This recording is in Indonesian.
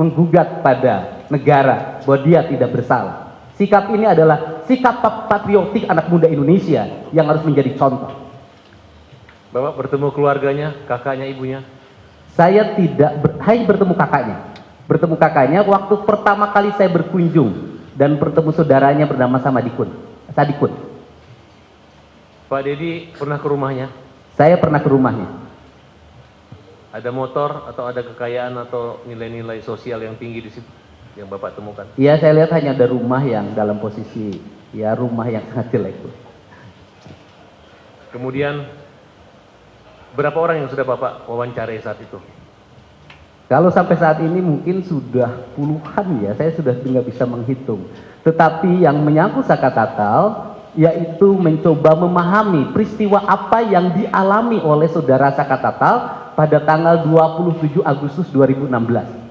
menggugat pada negara bahwa dia tidak bersalah. Sikap ini adalah sikap patriotik anak muda Indonesia yang harus menjadi contoh. Bapak bertemu keluarganya, kakaknya, ibunya? Saya tidak hanya bertemu kakaknya. Bertemu kakaknya waktu pertama kali saya berkunjung dan bertemu saudaranya bernama Sadikun. Pak Dedi pernah ke rumahnya? Saya pernah ke rumahnya. Ada motor atau ada kekayaan atau nilai-nilai sosial yang tinggi di situ yang Bapak temukan? Iya, saya lihat hanya ada rumah yang dalam posisi rumah yang sangat jelek. Kemudian berapa orang yang sudah Bapak wawancarai saat itu? Kalau sampai saat ini mungkin sudah puluhan ya, saya sudah nggak bisa menghitung. Tetapi yang menyangkut Saka Tatal, yaitu mencoba memahami peristiwa apa yang dialami oleh saudara Saka Tatal pada tanggal 27 Agustus 2016.